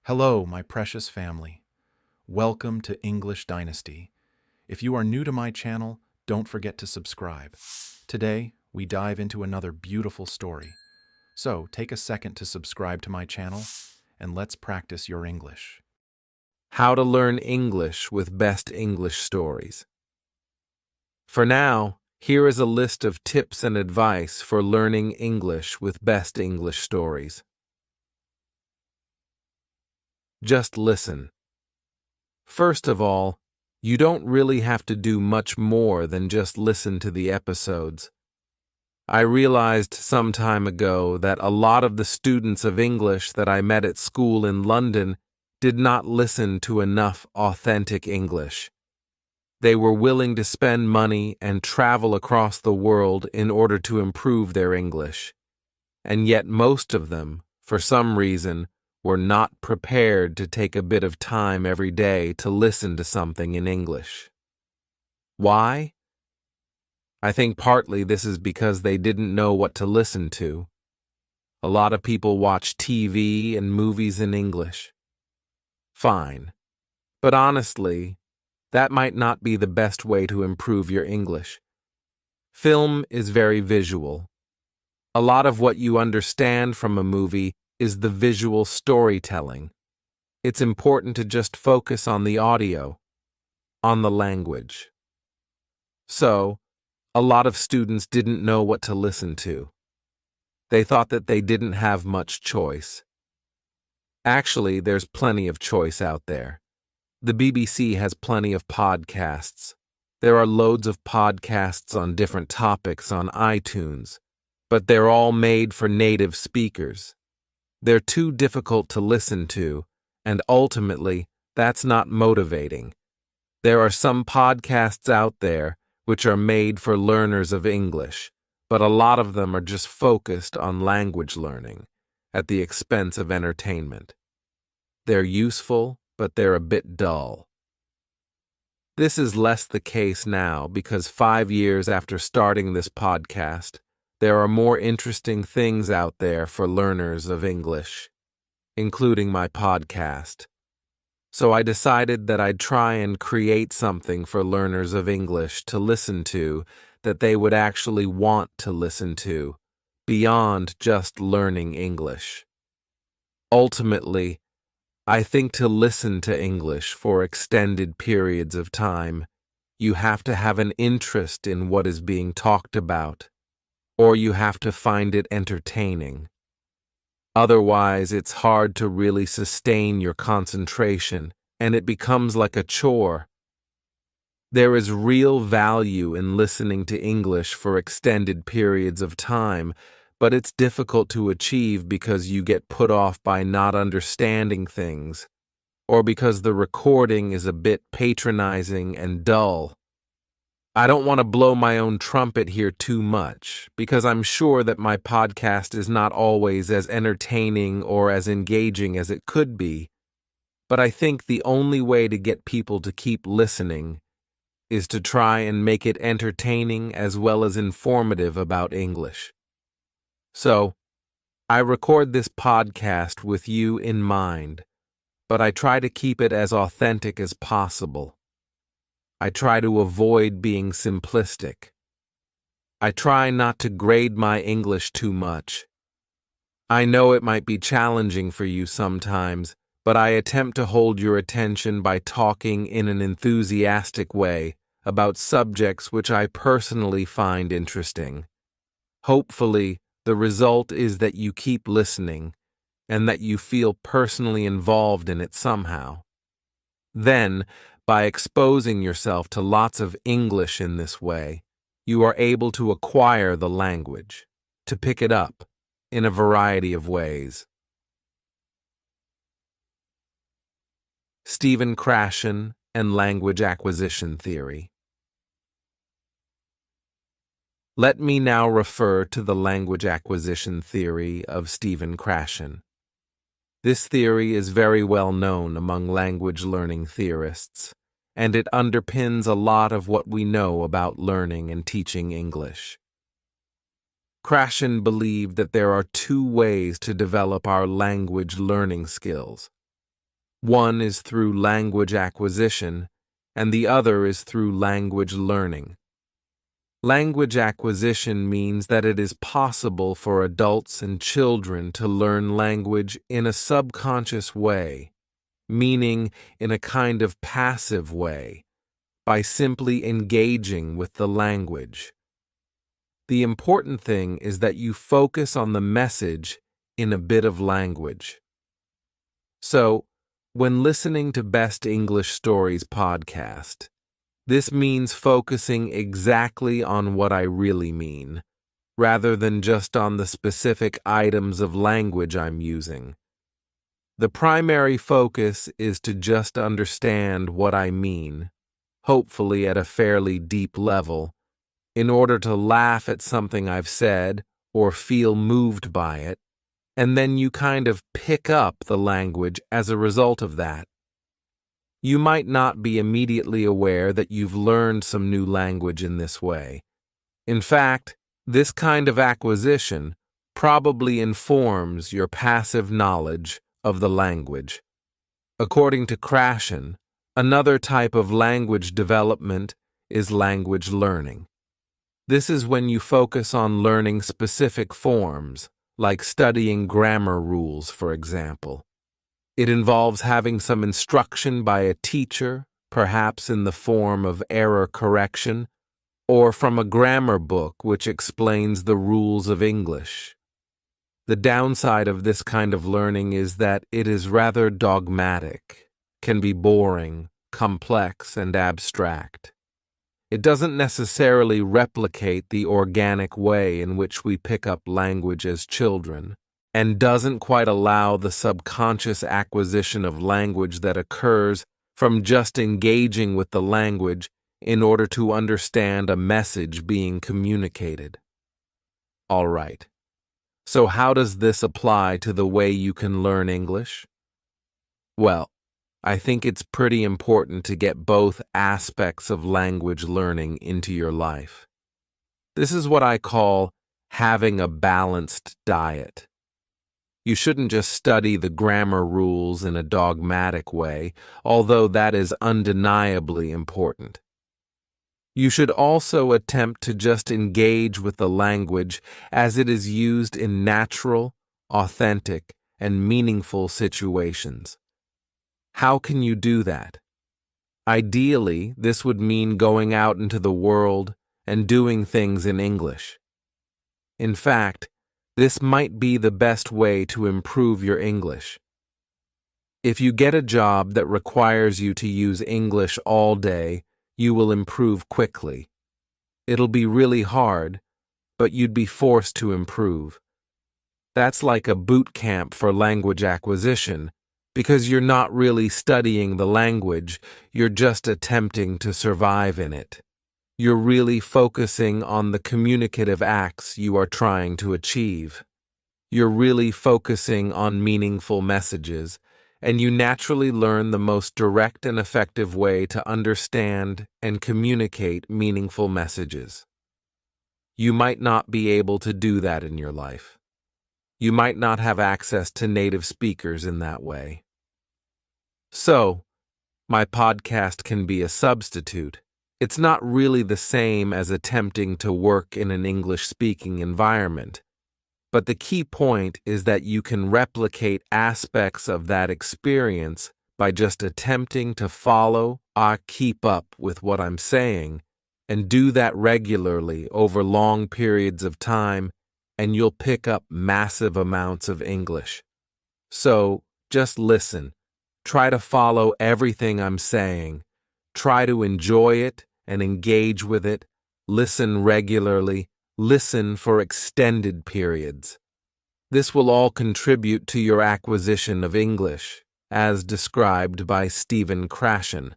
Hello, my precious family. Welcome to English Dynasty. If you are new to my channel, don't forget to subscribe. Today, we dive into another beautiful story. So, take a second to subscribe to my channel, and let's practice your English. How to learn English with best English stories. For now, here is a list of tips and advice for learning English with best English stories. Just listen. First of all, you don't really have to do much more than just listen to the episodes. I realized some time ago that a lot of the students of English that I met at school in London did not listen to enough authentic English. They were willing to spend money and travel across the world in order to improve their English. And yet most of them, for some reason, were not prepared to take a bit of time every day to listen to something in English. Why? I think partly this is because they didn't know what to listen to. A lot of people watch TV and movies in English. Fine. But honestly, that might not be the best way to improve your English. Film is very visual. A lot of what you understand from a movie is the visual storytelling. It's important to just focus on the audio, on the language. So, a lot of students didn't know what to listen to. They thought that they didn't have much choice. Actually, there's plenty of choice out there. The BBC has plenty of podcasts. There are loads of podcasts on different topics on iTunes, but they're all made for native speakers. They're too difficult to listen to, and ultimately, that's not motivating. There are some podcasts out there which are made for learners of English, but a lot of them are just focused on language learning, at the expense of entertainment. They're useful, but they're a bit dull. This is less the case now because 5 years after starting this podcast, there are more interesting things out there for learners of English, including my podcast. So I decided that I'd try and create something for learners of English to listen to that they would actually want to listen to, beyond just learning English. Ultimately, I think to listen to English for extended periods of time, you have to have an interest in what is being talked about, or you have to find it entertaining. Otherwise, it's hard to really sustain your concentration, and it becomes like a chore. There is real value in listening to English for extended periods of time, but it's difficult to achieve because you get put off by not understanding things, or because the recording is a bit patronizing and dull. I don't want to blow my own trumpet here too much, because I'm sure that my podcast is not always as entertaining or as engaging as it could be, but I think the only way to get people to keep listening is to try and make it entertaining as well as informative about English. So, I record this podcast with you in mind, but I try to keep it as authentic as possible. I try to avoid being simplistic. I try not to grade my English too much. I know it might be challenging for you sometimes, but I attempt to hold your attention by talking in an enthusiastic way about subjects which I personally find interesting. Hopefully, the result is that you keep listening and that you feel personally involved in it somehow. Then, by exposing yourself to lots of English in this way, you are able to acquire the language, to pick it up in a variety of ways. Stephen Krashen and Language Acquisition Theory. Let me now refer to the language acquisition theory of Stephen Krashen. This theory is very well known among language learning theorists, and it underpins a lot of what we know about learning and teaching English. Krashen believed that there are two ways to develop our language learning skills. One is through language acquisition, and the other is through language learning. Language acquisition means that it is possible for adults and children to learn language in a subconscious way, meaning in a kind of passive way, by simply engaging with the language. The important thing is that you focus on the message in a bit of language. So, when listening to Best English Stories podcast, this means focusing exactly on what I really mean, rather than just on the specific items of language I'm using. The primary focus is to just understand what I mean, hopefully at a fairly deep level, in order to laugh at something I've said or feel moved by it, and then you kind of pick up the language as a result of that. You might not be immediately aware that you've learned some new language in this way. In fact, this kind of acquisition probably informs your passive knowledge of the language. According to Krashen, another type of language development is language learning. This is when you focus on learning specific forms, like studying grammar rules, for example. It involves having some instruction by a teacher, perhaps in the form of error correction, or from a grammar book which explains the rules of English. The downside of this kind of learning is that it is rather dogmatic, can be boring, complex, and abstract. It doesn't necessarily replicate the organic way in which we pick up language as children, and doesn't quite allow the subconscious acquisition of language that occurs from just engaging with the language in order to understand a message being communicated. All right. So how does this apply to the way you can learn English? Well, I think it's pretty important to get both aspects of language learning into your life. This is what I call having a balanced diet. You shouldn't just study the grammar rules in a dogmatic way, although that is undeniably important. You should also attempt to just engage with the language as it is used in natural, authentic, and meaningful situations. How can you do that? Ideally, this would mean going out into the world and doing things in English. In fact, this might be the best way to improve your English. If you get a job that requires you to use English all day, you will improve quickly. It'll be really hard, but you'd be forced to improve. That's like a boot camp for language acquisition, because you're not really studying the language, you're just attempting to survive in it. You're really focusing on the communicative acts you are trying to achieve. You're really focusing on meaningful messages, and you naturally learn the most direct and effective way to understand and communicate meaningful messages. You might not be able to do that in your life. You might not have access to native speakers in that way. So, my podcast can be a substitute. It's not really the same as attempting to work in an English-speaking environment. But the key point is that you can replicate aspects of that experience by just attempting to follow or keep up with what I'm saying, and do that regularly over long periods of time, and you'll pick up massive amounts of English. So, just listen. Try to follow everything I'm saying. Try to enjoy it and engage with it. Listen regularly. Listen for extended periods. This will all contribute to your acquisition of English, as described by Stephen Krashen.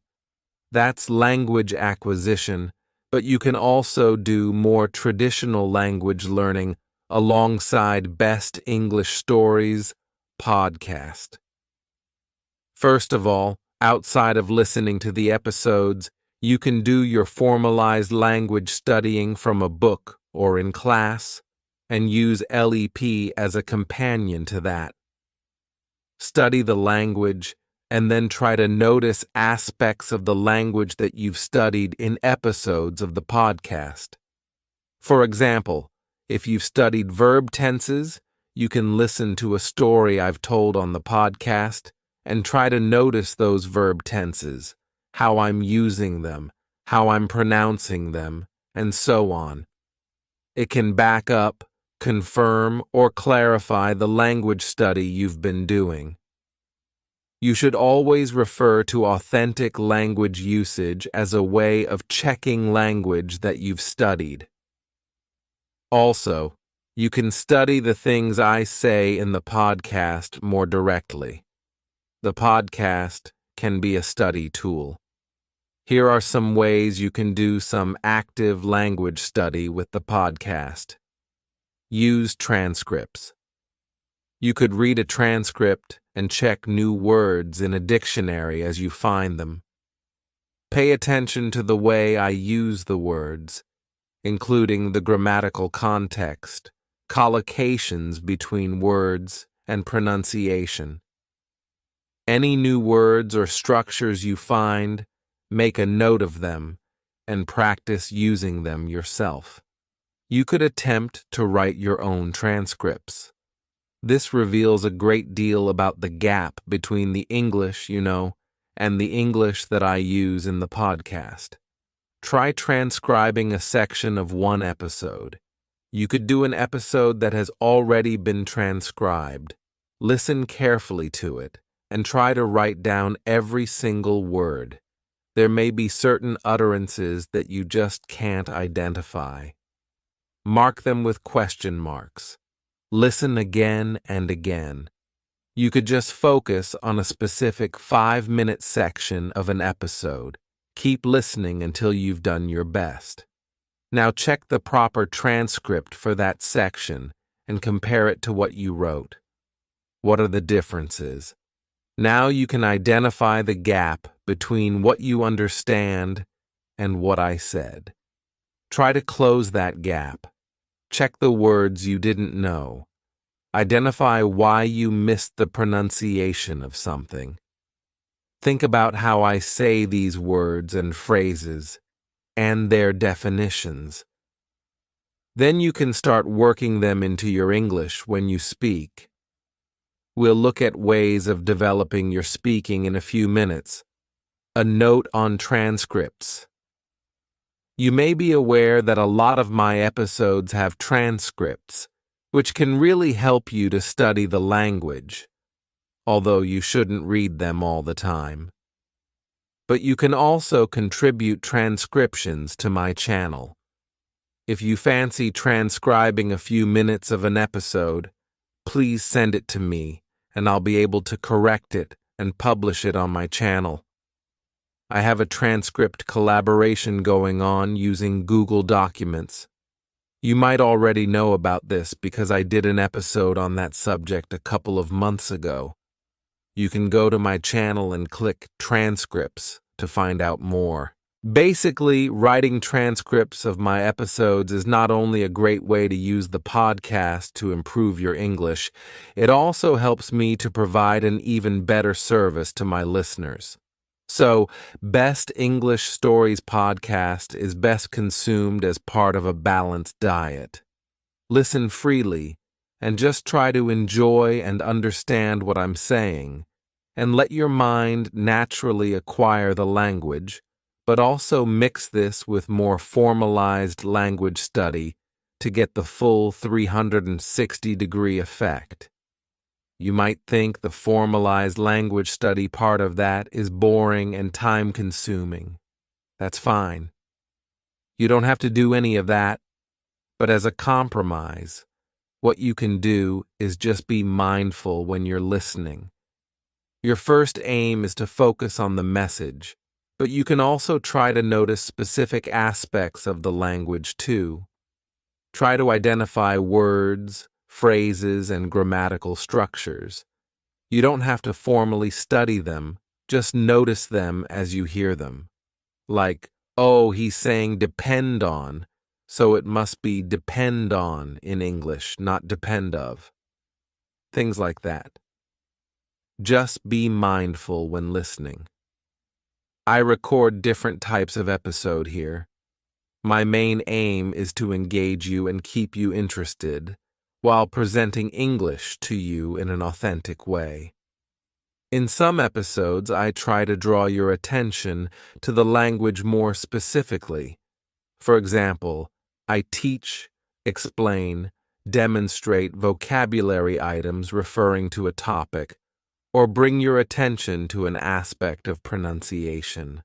That's language acquisition, but you can also do more traditional language learning alongside Best English Stories podcast. First of all, outside of listening to the episodes, you can do your formalized language studying from a book or in class, and use LEP as a companion to that. Study the language and then try to notice aspects of the language that you've studied in episodes of the podcast. For example, if you've studied verb tenses, you can listen to a story I've told on the podcast and try to notice those verb tenses, how I'm using them, how I'm pronouncing them, and so on. It can back up, confirm, or clarify the language study you've been doing. You should always refer to authentic language usage as a way of checking language that you've studied. Also, you can study the things I say in the podcast more directly. The podcast can be a study tool. Here are some ways you can do some active language study with the podcast. Use transcripts. You could read a transcript and check new words in a dictionary as you find them. Pay attention to the way I use the words, including the grammatical context, collocations between words, and pronunciation. Any new words or structures you find, make a note of them and practice using them yourself. You could attempt to write your own transcripts. This reveals a great deal about the gap between the English you know and the English that I use in the podcast. Try transcribing a section of one episode. You could do an episode that has already been transcribed. Listen carefully to it and try to write down every single word. There may be certain utterances that you just can't identify. Mark them with question marks. Listen again and again. You could just focus on a specific 5-minute section of an episode. Keep listening until you've done your best. Now check the proper transcript for that section and compare it to what you wrote. What are the differences? Now you can identify the gap between what you understand and what I said. Try to close that gap. Check the words you didn't know. Identify why you missed the pronunciation of something. Think about how I say these words and phrases and their definitions. Then you can start working them into your English when you speak. We'll look at ways of developing your speaking in a few minutes. A note on transcripts. You may be aware that a lot of my episodes have transcripts, which can really help you to study the language, although you shouldn't read them all the time. But you can also contribute transcriptions to my channel. If you fancy transcribing a few minutes of an episode, please send it to me, and I'll be able to correct it and publish it on my channel. I have a transcript collaboration going on using Google Documents. You might already know about this because I did an episode on that subject a couple of months ago. You can go to my channel and click Transcripts to find out more. Basically, writing transcripts of my episodes is not only a great way to use the podcast to improve your English, it also helps me to provide an even better service to my listeners. So, Best English Stories podcast is best consumed as part of a balanced diet. Listen freely and just try to enjoy and understand what I'm saying, and let your mind naturally acquire the language, but also mix this with more formalized language study to get the full 360-degree effect. You might think the formalized language study part of that is boring and time-consuming. That's fine. You don't have to do any of that, but as a compromise, what you can do is just be mindful when you're listening. Your first aim is to focus on the message, but you can also try to notice specific aspects of the language too. Try to identify words, phrases, and grammatical structures. You don't have to formally study them, just notice them as you hear them. Like, oh, he's saying depend on, so it must be depend on in English, not depend of. Things like that. Just be mindful when listening. I record different types of episode here. My main aim is to engage you and keep you interested, while presenting English to you in an authentic way. In some episodes, I try to draw your attention to the language more specifically. For example, I teach, explain, demonstrate vocabulary items referring to a topic, or bring your attention to an aspect of pronunciation.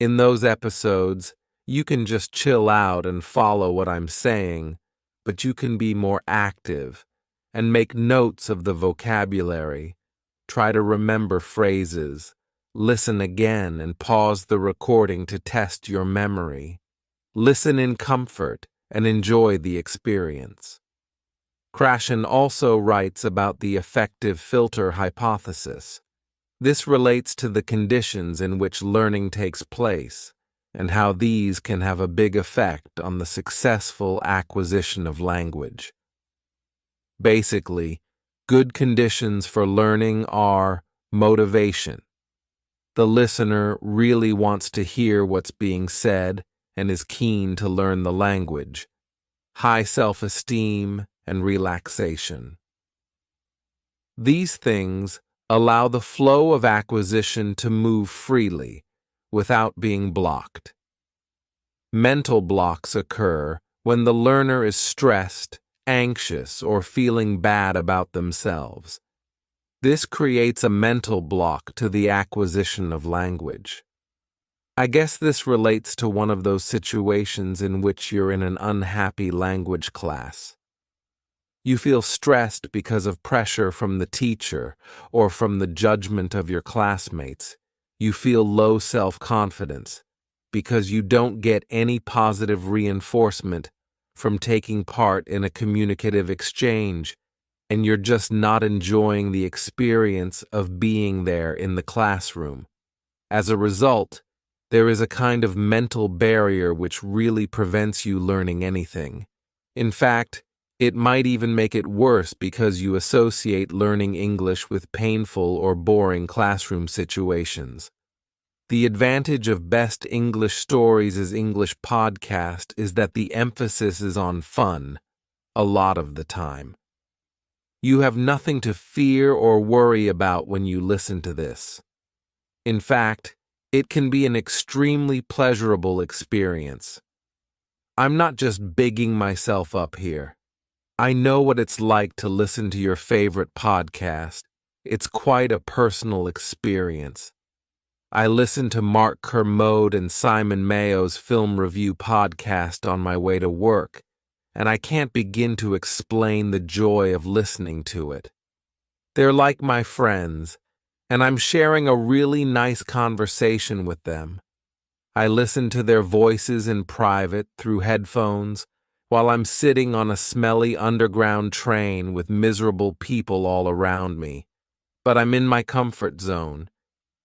In those episodes, you can just chill out and follow what I'm saying, but you can be more active and make notes of the vocabulary. Try to remember phrases, listen again and pause the recording to test your memory. Listen in comfort and enjoy the experience. Krashen also writes about the effective filter hypothesis. This relates to the conditions in which learning takes place and how these can have a big effect on the successful acquisition of language. Basically, good conditions for learning are motivation. The listener really wants to hear what's being said and is keen to learn the language. High self-esteem and relaxation. These things allow the flow of acquisition to move freely without being blocked. Mental blocks occur when the learner is stressed, anxious, or feeling bad about themselves. This creates a mental block to the acquisition of language. I guess this relates to one of those situations in which you're in an unhappy language class. You feel stressed because of pressure from the teacher or from the judgment of your classmates. You feel low self-confidence because you don't get any positive reinforcement from taking part in a communicative exchange, and you're just not enjoying the experience of being there in the classroom. As a result, there is a kind of mental barrier which really prevents you learning anything. In fact, it might even make it worse because you associate learning English with painful or boring classroom situations. The advantage of Best English Stories as English podcast is that the emphasis is on fun, a lot of the time. You have nothing to fear or worry about when you listen to this. In fact, it can be an extremely pleasurable experience. I'm not just bigging myself up here. I know what it's like to listen to your favorite podcast. It's quite a personal experience. I listen to Mark Kermode and Simon Mayo's film review podcast on my way to work, and I can't begin to explain the joy of listening to it. They're like my friends, and I'm sharing a really nice conversation with them. I listen to their voices in private through headphones while I'm sitting on a smelly underground train with miserable people all around me, but I'm in my comfort zone.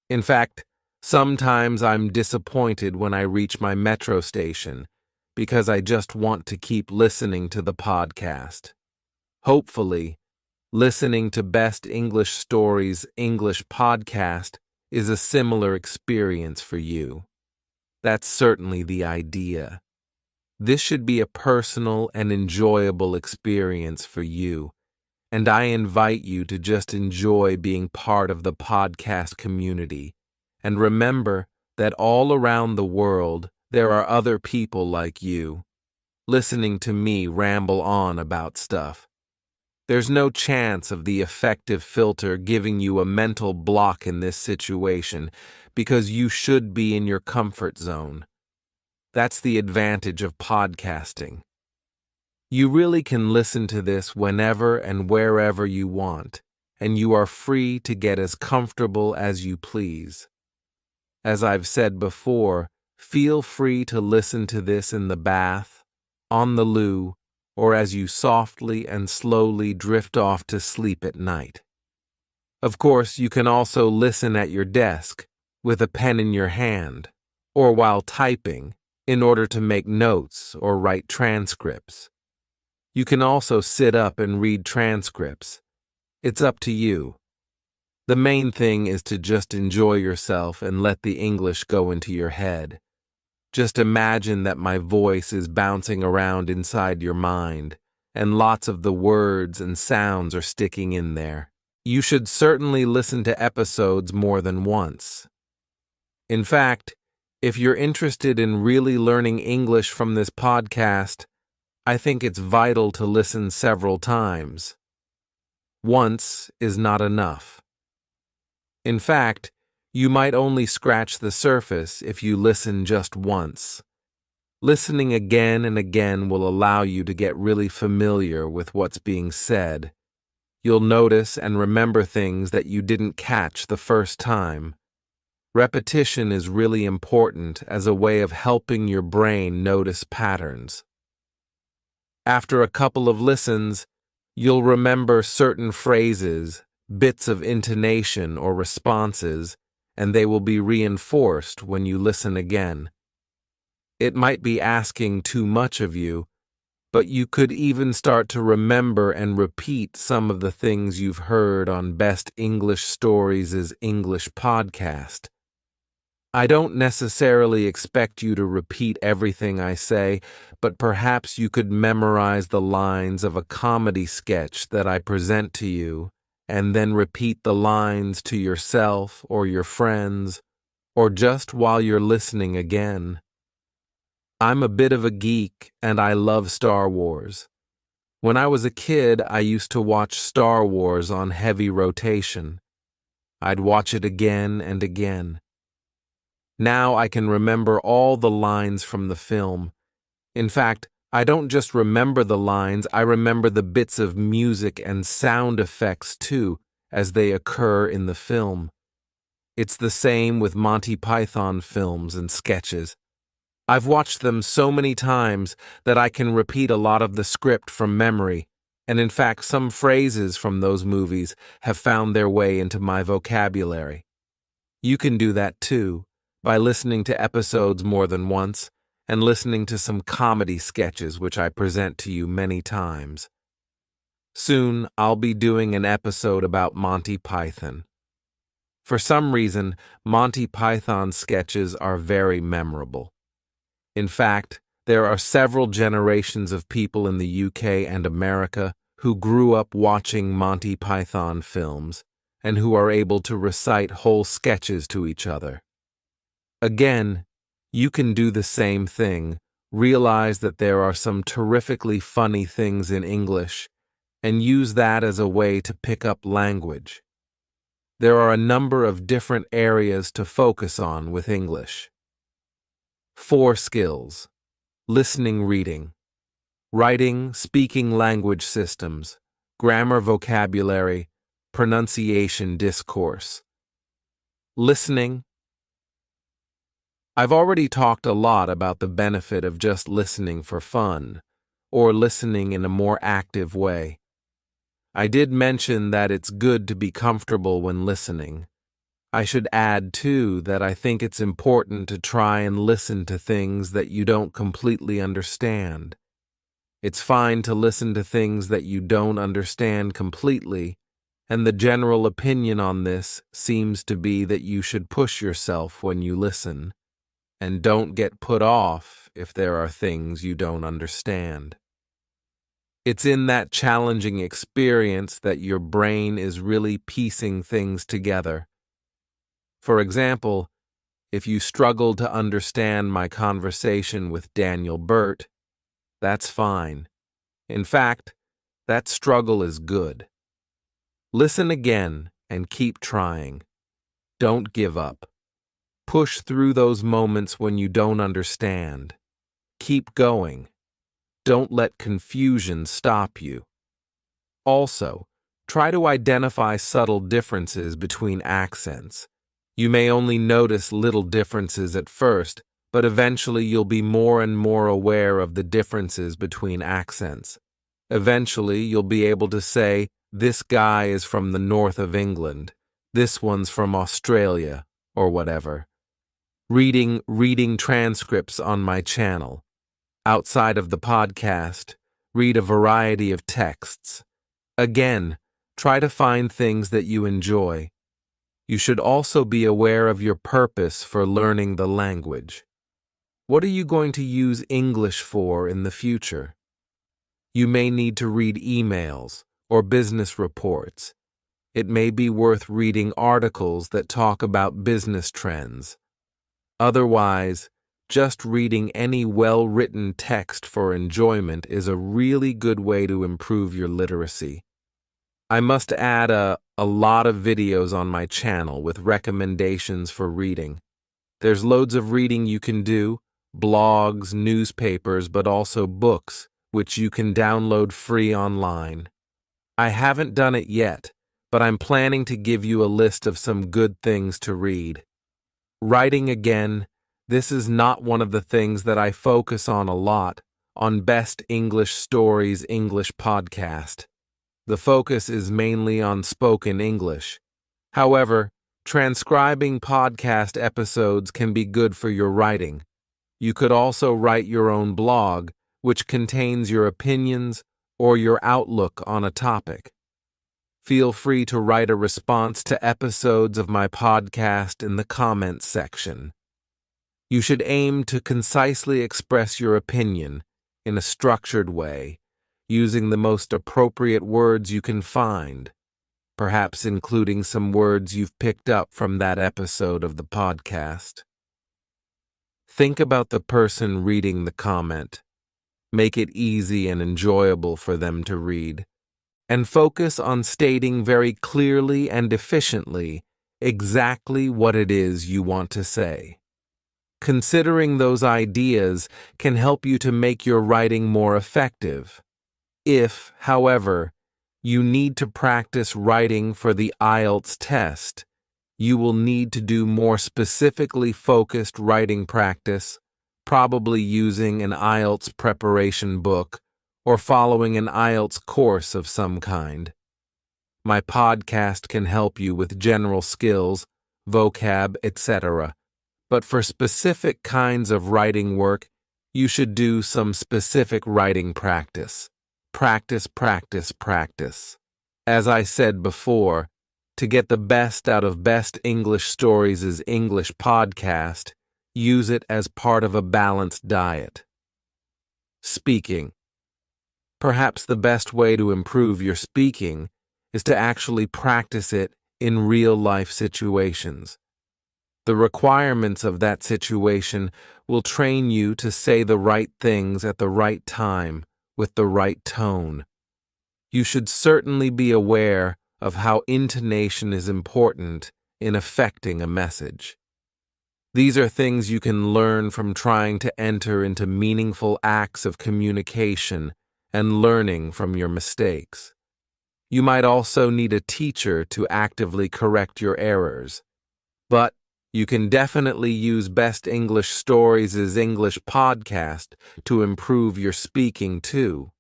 In fact, sometimes I'm disappointed when I reach my metro station because I just want to keep listening to the podcast. Hopefully, listening to Best English Stories English podcast is a similar experience for you. That's certainly the idea. This should be a personal and enjoyable experience for you, and I invite you to just enjoy being part of the podcast community. And remember that all around the world, there are other people like you, listening to me ramble on about stuff. There's no chance of the effective filter giving you a mental block in this situation because you should be in your comfort zone. That's the advantage of podcasting. You really can listen to this whenever and wherever you want, and you are free to get as comfortable as you please. As I've said before, feel free to listen to this in the bath, on the loo, or as you softly and slowly drift off to sleep at night. Of course, you can also listen at your desk, with a pen in your hand, or while typing, in order to make notes or write transcripts. You can also sit up and read transcripts. It's up to you. The main thing is to just enjoy yourself and let the English go into your head. Just imagine that my voice is bouncing around inside your mind, and lots of the words and sounds are sticking in there. You should certainly listen to episodes more than once. In fact, if you're interested in really learning English from this podcast, I think it's vital to listen several times. Once is not enough. In fact, you might only scratch the surface if you listen just once. Listening again and again will allow you to get really familiar with what's being said. You'll notice and remember things that you didn't catch the first time. Repetition is really important as a way of helping your brain notice patterns. After a couple of listens, you'll remember certain phrases, bits of intonation or responses, and they will be reinforced when you listen again. It might be asking too much of you, but you could even start to remember and repeat some of the things you've heard on Best English Stories' English podcast. I don't necessarily expect you to repeat everything I say, but perhaps you could memorize the lines of a comedy sketch that I present to you, and then repeat the lines to yourself or your friends, or just while you're listening again. I'm a bit of a geek, and I love Star Wars. When I was a kid, I used to watch Star Wars on heavy rotation. I'd watch it again and again. Now I can remember all the lines from the film. In fact, I don't just remember the lines, I remember the bits of music and sound effects too, as they occur in the film. It's the same with Monty Python films and sketches. I've watched them so many times that I can repeat a lot of the script from memory, and in fact some phrases from those movies have found their way into my vocabulary. You can do that too, by listening to episodes more than once, and listening to some comedy sketches which I present to you many times. Soon, I'll be doing an episode about Monty Python. For some reason, Monty Python sketches are very memorable. In fact, there are several generations of people in the UK and America who grew up watching Monty Python films, and who are able to recite whole sketches to each other. Again, you can do the same thing, realize that there are some terrifically funny things in English, and use that as a way to pick up language. There are a number of different areas to focus on with English. 4 skills: listening, reading, writing, speaking language systems, grammar, vocabulary, pronunciation, discourse. Listening. I've already talked a lot about the benefit of just listening for fun, or listening in a more active way. I did mention that it's good to be comfortable when listening. I should add, too, that I think it's important to try and listen to things that you don't completely understand. It's fine to listen to things that you don't understand completely, and the general opinion on this seems to be that you should push yourself when you listen, and don't get put off if there are things you don't understand. It's in that challenging experience that your brain is really piecing things together. For example, if you struggle to understand my conversation with Daniel Burt, that's fine. In fact, that struggle is good. Listen again and keep trying. Don't give up. Push through those moments when you don't understand. Keep going. Don't let confusion stop you. Also, try to identify subtle differences between accents. You may only notice little differences at first, but eventually you'll be more and more aware of the differences between accents. Eventually, you'll be able to say, this guy is from the north of England, this one's from Australia, or whatever. Reading transcripts on my channel. Outside of the podcast, read a variety of texts. Again, try to find things that you enjoy. You should also be aware of your purpose for learning the language. What are you going to use English for in the future? You may need to read emails or business reports. It may be worth reading articles that talk about business trends. Otherwise, just reading any well-written text for enjoyment is a really good way to improve your literacy. I must add a lot of videos on my channel with recommendations for reading. There's loads of reading you can do, blogs, newspapers, but also books, which you can download free online. I haven't done it yet, but I'm planning to give you a list of some good things to read. Writing again, this is not one of the things that I focus on a lot on Best English Stories English podcast. The focus is mainly on spoken English. However, transcribing podcast episodes can be good for your writing. You could also write your own blog, which contains your opinions or your outlook on a topic. Feel free to write a response to episodes of my podcast in the comments section. You should aim to concisely express your opinion in a structured way, using the most appropriate words you can find, perhaps including some words you've picked up from that episode of the podcast. Think about the person reading the comment. Make it easy and enjoyable for them to read, and focus on stating very clearly and efficiently exactly what it is you want to say. Considering those ideas can help you to make your writing more effective. If, however, you need to practice writing for the IELTS test, you will need to do more specifically focused writing practice, probably using an IELTS preparation book or following an IELTS course of some kind. My podcast can help you with general skills, vocab, etc. But for specific kinds of writing work, you should do some specific writing practice. Practice, practice, practice. As I said before, to get the best out of Best English Stories' English podcast, use it as part of a balanced diet. Speaking. Perhaps the best way to improve your speaking is to actually practice it in real-life situations. The requirements of that situation will train you to say the right things at the right time with the right tone. You should certainly be aware of how intonation is important in affecting a message. These are things you can learn from trying to enter into meaningful acts of communication and learning from your mistakes. You might also need a teacher to actively correct your errors. But you can definitely use Best English Stories' English podcast to improve your speaking too.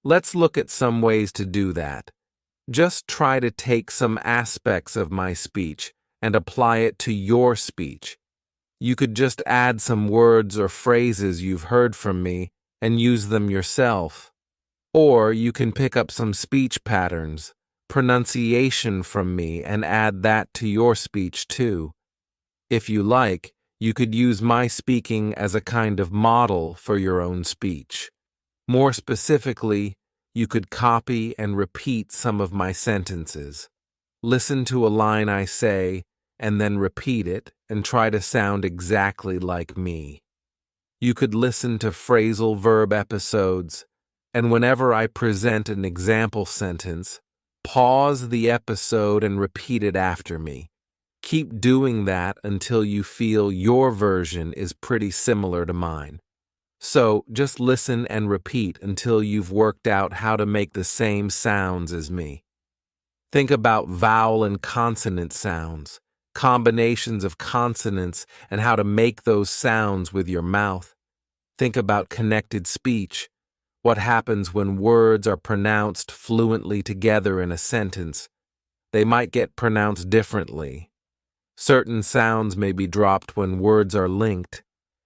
Let's look at some ways to do that. Just try to take some aspects of my speech and apply it to your speech. You could just add some words or phrases you've heard from me and use them yourself. Or you can pick up some speech patterns, pronunciation from me and add that to your speech too. If you like, you could use my speaking as a kind of model for your own speech. More specifically, you could copy and repeat some of my sentences. Listen to a line I say, and then repeat it and try to sound exactly like me. You could listen to phrasal verb episodes, and whenever I present an example sentence, pause the episode and repeat it after me. Keep doing that until you feel your version is pretty similar to mine. So just listen and repeat until you've worked out how to make the same sounds as me. Think about vowel and consonant sounds, combinations of consonants, and how to make those sounds with your mouth. Think about connected speech, what happens when words are pronounced fluently together in a sentence. They might get pronounced differently. Certain sounds may be dropped when words are linked,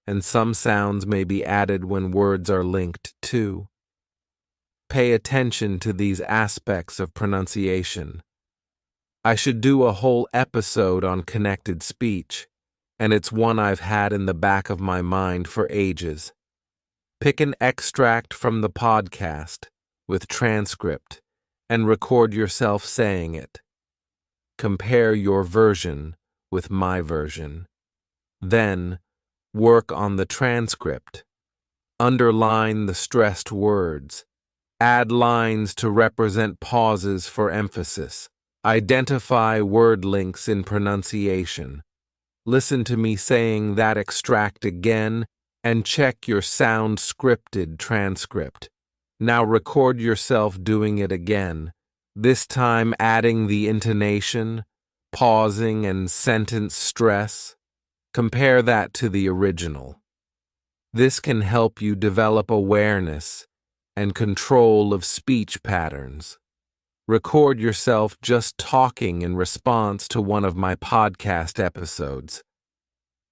and some sounds may be added when words are linked too. Pay attention to these aspects of pronunciation. I should do a whole episode on connected speech, and it's one I've had in the back of my mind for ages. Pick an extract from the podcast with transcript and record yourself saying it. Compare your version with my version. Then, work on the transcript. Underline the stressed words. Add lines to represent pauses for emphasis. Identify word links in pronunciation. Listen to me saying that extract again and check your sound scripted transcript. Now record yourself doing it again, this time adding the intonation, pausing, and sentence stress. Compare that to the original. This can help you develop awareness and control of speech patterns. Record yourself just talking in response to one of my podcast episodes.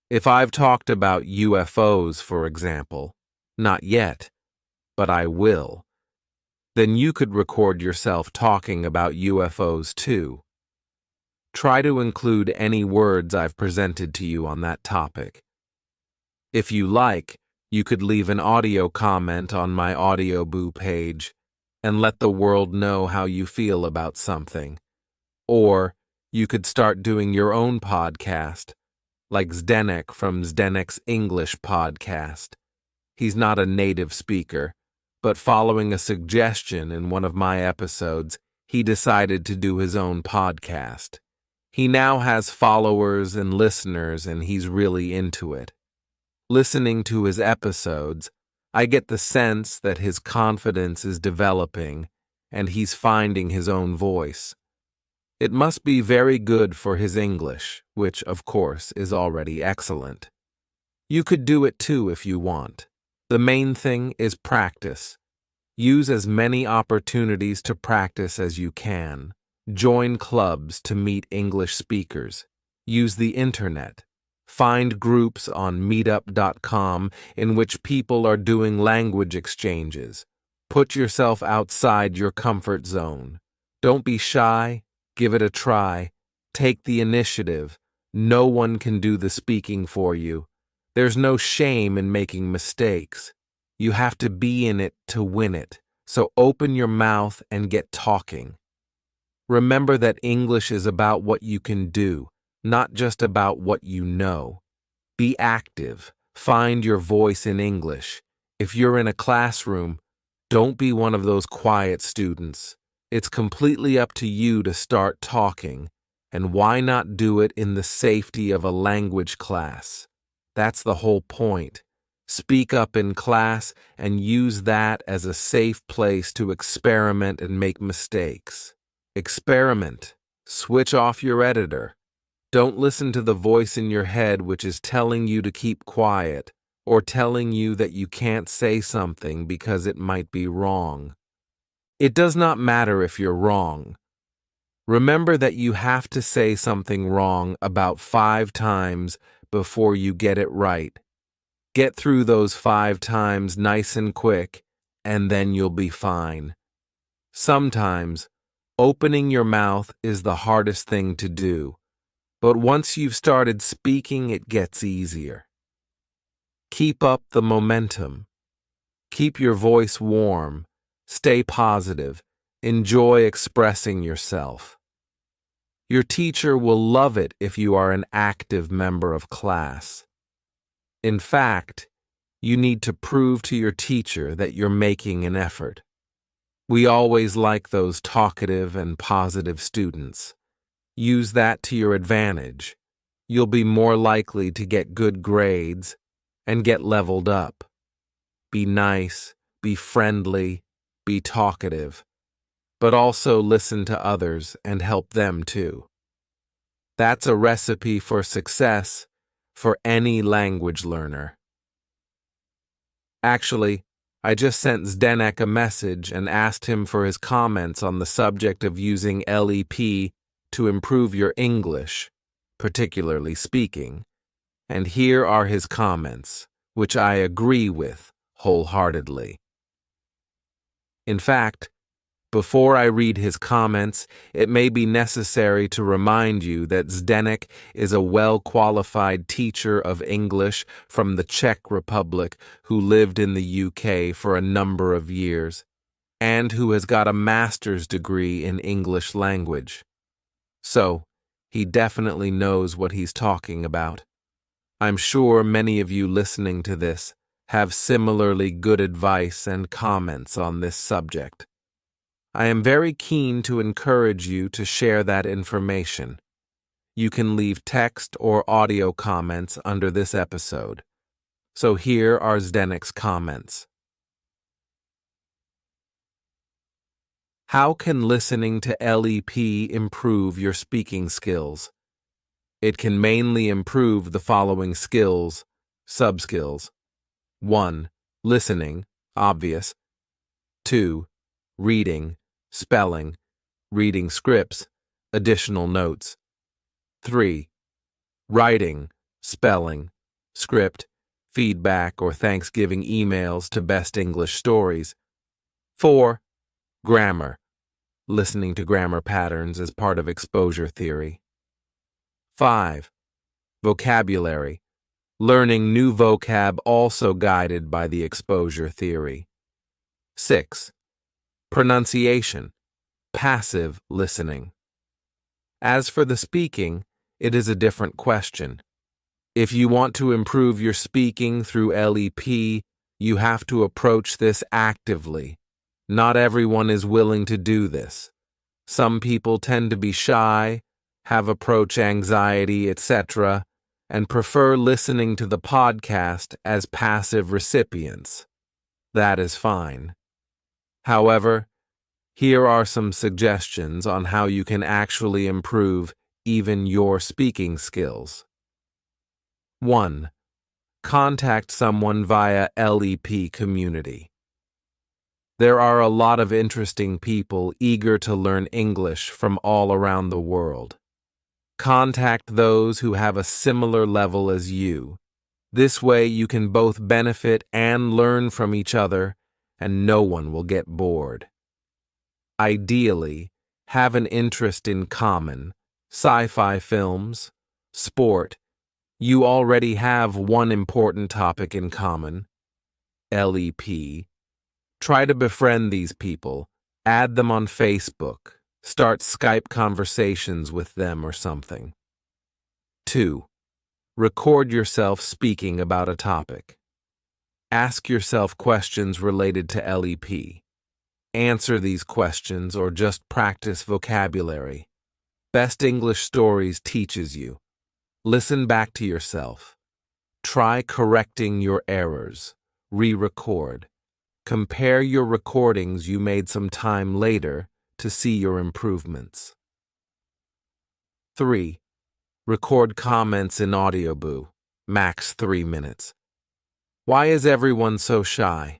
If I've talked about UFOs, for example, not yet, but I will, then you could record yourself talking about UFOs too. Try to include any words I've presented to you on that topic. If you like, you could leave an audio comment on my Audioboo page and let the world know how you feel about something. Or you could start doing your own podcast, like Zdenek from Zdenek's English podcast. He's not a native speaker, but following a suggestion in one of my episodes, he decided to do his own podcast. He now has followers and listeners, and he's really into it. Listening to his episodes, I get the sense that his confidence is developing and he's finding his own voice. It must be very good for his English, which, of course, is already excellent. You could do it too if you want. The main thing is practice. Use as many opportunities to practice as you can. Join clubs to meet English speakers. Use the internet. Find groups on meetup.com in which people are doing language exchanges. Put yourself outside your comfort zone. Don't be shy. Give it a try. Take the initiative. No one can do the speaking for you. There's no shame in making mistakes. You have to be in it to win it. So open your mouth and get talking. Remember that English is about what you can do, not just about what you know. Be active. Find your voice in English. If you're in a classroom, don't be one of those quiet students. It's completely up to you to start talking, and why not do it in the safety of a language class? That's the whole point. Speak up in class and use that as a safe place to experiment and make mistakes. Experiment. Switch off your editor. Don't listen to the voice in your head which is telling you to keep quiet or telling you that you can't say something because it might be wrong. It does not matter if you're wrong. Remember that you have to say something wrong about 5 times before you get it right. Get through those 5 times nice and quick, and then you'll be fine. Sometimes, opening your mouth is the hardest thing to do, but once you've started speaking, it gets easier. Keep up the momentum. Keep your voice warm. Stay positive. Enjoy expressing yourself. Your teacher will love it if you are an active member of class. In fact, you need to prove to your teacher that you're making an effort. We always like those talkative and positive students. Use that to your advantage. You'll be more likely to get good grades and get leveled up. Be nice, be friendly, be talkative, but also listen to others and help them too. That's a recipe for success for any language learner. Actually, I just sent Zdenek a message and asked him for his comments on the subject of using LEP to improve your English, particularly speaking. And here are his comments, which I agree with wholeheartedly. In fact, Before I read his comments, it may be necessary to remind you that Zdenek is a well-qualified teacher of English from the Czech Republic who lived in the UK for a number of years, and who has got a master's degree in English language. So, he definitely knows what he's talking about. I'm sure many of you listening to this have similarly good advice and comments on this subject. I am very keen to encourage you to share that information. You can leave text or audio comments under this episode. So here are Zdenek's comments. How can listening to LEP improve your speaking skills? It can mainly improve the following skills, sub-skills. 1. Listening, obvious. 2. Reading, spelling, reading scripts, additional notes. 3. Writing, spelling, script, feedback or Thanksgiving emails to Best English Stories. 4. Grammar, listening to grammar patterns as part of exposure theory. 5. Vocabulary, learning new vocab also guided by the exposure theory. 6. Pronunciation, passive listening. As for the speaking, it is a different question. If you want to improve your speaking through LEP, you have to approach this actively. Not everyone is willing to do this. Some people tend to be shy, have approach anxiety, etc., and prefer listening to the podcast as passive recipients. That is fine. However, here are some suggestions on how you can actually improve even your speaking skills. 1. Contact someone via LEP community. There are a lot of interesting people eager to learn English from all around the world. Contact those who have a similar level as you. This way you can both benefit and learn from each other, and no one will get bored. Ideally, have an interest in common, sci-fi films, sport. You already have one important topic in common, LEP. Try to befriend these people, add them on Facebook, start Skype conversations with them or something. 2. Record yourself speaking about a topic. Ask yourself questions related to LEP. Answer these questions or just practice vocabulary. Best English Stories teaches you. Listen back to yourself. Try correcting your errors. Re-record. Compare your recordings you made some time later to see your improvements. 3. Record comments in Audioboo, max 3 minutes. Why is everyone so shy?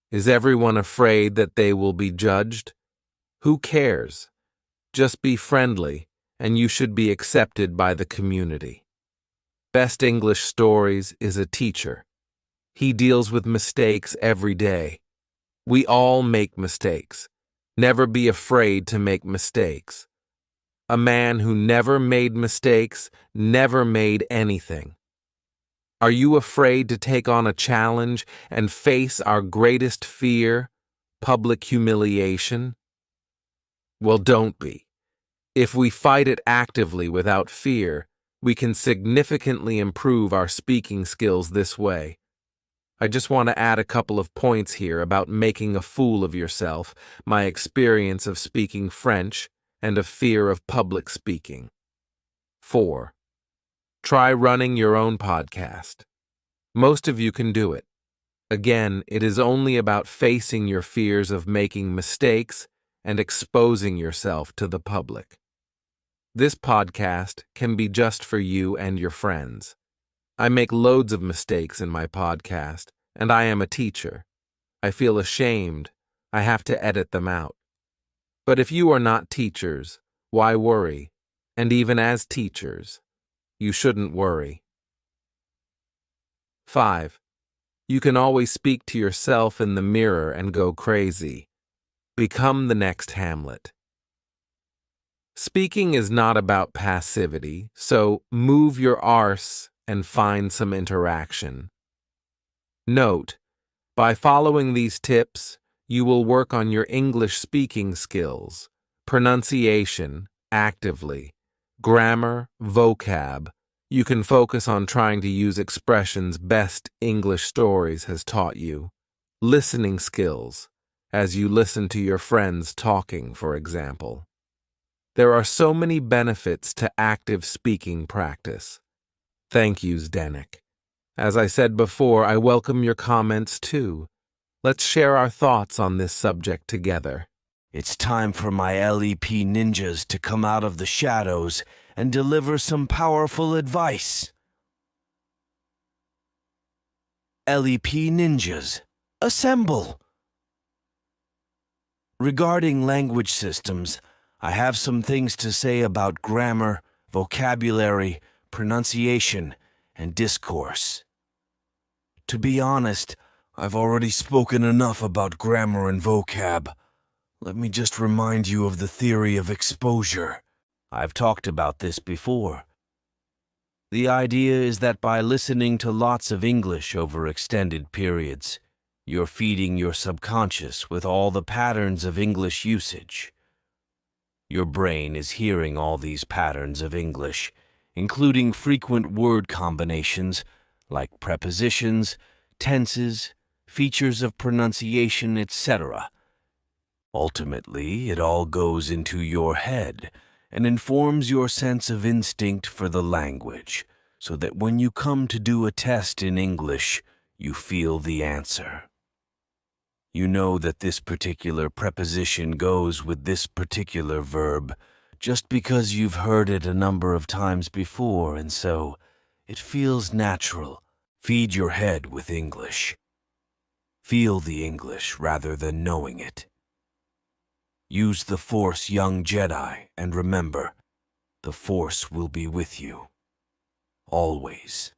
Is everyone afraid that they will be judged? Who cares? Just be friendly, and you should be accepted by the community. Best English Stories is a teacher. He deals with mistakes every day. We all make mistakes. Never be afraid to make mistakes. A man who never made mistakes never made anything. Are you afraid to take on a challenge and face our greatest fear, public humiliation? Well, don't be. If we fight it actively without fear, we can significantly improve our speaking skills this way. I just want to add a couple of points here about making a fool of yourself, my experience of speaking French, and a fear of public speaking. 4. Try running your own podcast. Most of you can do it. Again, it is only about facing your fears of making mistakes and exposing yourself to the public. This podcast can be just for you and your friends. I make loads of mistakes in my podcast, and I am a teacher. I feel ashamed. I have to edit them out. But if you are not teachers, why worry? And even as teachers, you shouldn't worry. 5. You can always speak to yourself in the mirror and go crazy. Become the next Hamlet. Speaking is not about passivity, so move your arse and find some interaction. Note, by following these tips, you will work on your English speaking skills, pronunciation, actively, grammar, vocab. You can focus on trying to use expressions best English stories has taught you. Listening skills, as you listen to your friends talking, for example. There are so many benefits to active speaking practice. Thank you, Zdenek. As I said before, I welcome your comments too. Let's share our thoughts on this subject together. It's time for my LEP ninjas to come out of the shadows and deliver some powerful advice. LEP ninjas, assemble! Regarding language systems, I have some things to say about grammar, vocabulary, pronunciation, and discourse. To be honest, I've already spoken enough about grammar and vocab. Let me just remind you of the theory of exposure. I've talked about this before. The idea is that by listening to lots of English over extended periods, you're feeding your subconscious with all the patterns of English usage. Your brain is hearing all these patterns of English, including frequent word combinations like prepositions, tenses, features of pronunciation, etc. Ultimately, it all goes into your head and informs your sense of instinct for the language, so that when you come to do a test in English, you feel the answer. You know that this particular preposition goes with this particular verb just because you've heard it a number of times before, and so it feels natural. Feed your head with English. Feel the English rather than knowing it. Use the Force, young Jedi, and remember, the Force will be with you. Always.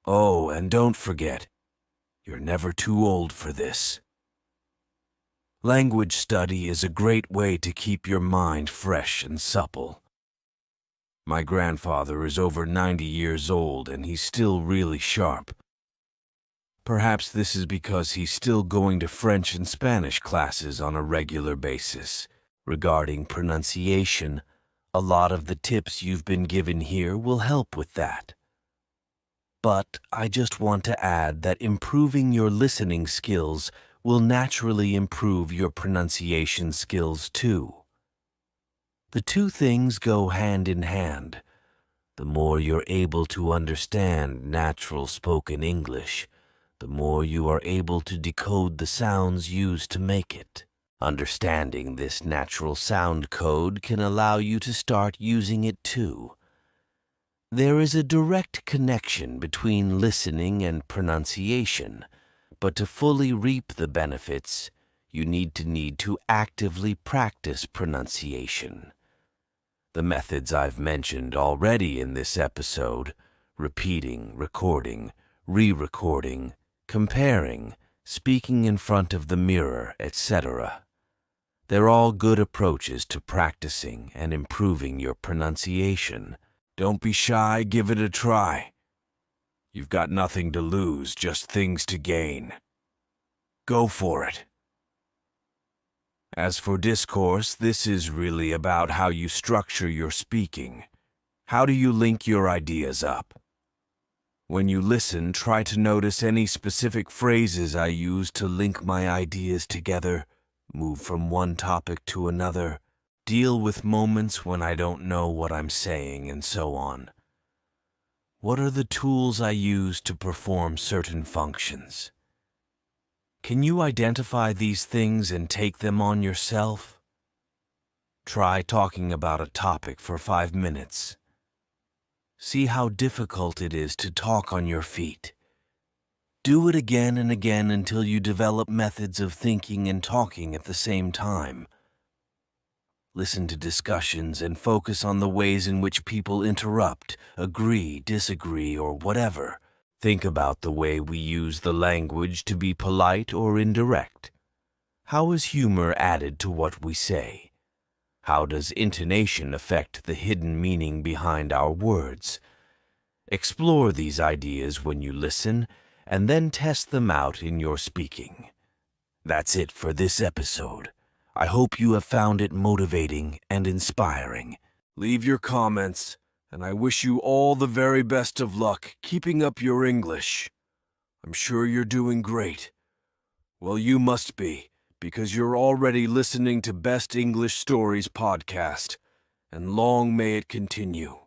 Oh, and don't forget, you're never too old for this. Language study is a great way to keep your mind fresh and supple. My grandfather is over 90 years old and he's still really sharp. Perhaps this is because he's still going to French and Spanish classes on a regular basis. Regarding pronunciation, a lot of the tips you've been given here will help with that. But I just want to add that improving your listening skills will naturally improve your pronunciation skills too. The two things go hand in hand. The more you're able to understand natural spoken English, the more you are able to decode the sounds used to make it. Understanding this natural sound code can allow you to start using it too. There is a direct connection between listening and pronunciation, but to fully reap the benefits, you need to actively practice pronunciation. The methods I've mentioned already in this episode, repeating, recording, re-recording, comparing, speaking in front of the mirror, etc. They're all good approaches to practicing and improving your pronunciation. Don't be shy, give it a try. You've got nothing to lose, just things to gain. Go for it. As for discourse, this is really about how you structure your speaking. How do you link your ideas up? When you listen, try to notice any specific phrases I use to link my ideas together, move from one topic to another, deal with moments when I don't know what I'm saying, and so on. What are the tools I use to perform certain functions? Can you identify these things and take them on yourself? Try talking about a topic for 5 minutes. See how difficult it is to talk on your feet. Do it again and again until you develop methods of thinking and talking at the same time. Listen to discussions and focus on the ways in which people interrupt, agree, disagree, or whatever. Think about the way we use the language to be polite or indirect. How is humor added to what we say? How does intonation affect the hidden meaning behind our words? Explore these ideas when you listen, and then test them out in your speaking. That's it for this episode. I hope you have found it motivating and inspiring. Leave your comments, and I wish you all the very best of luck keeping up your English. I'm sure you're doing great. Well, you must be, because you're already listening to Best English Stories podcast, and long may it continue.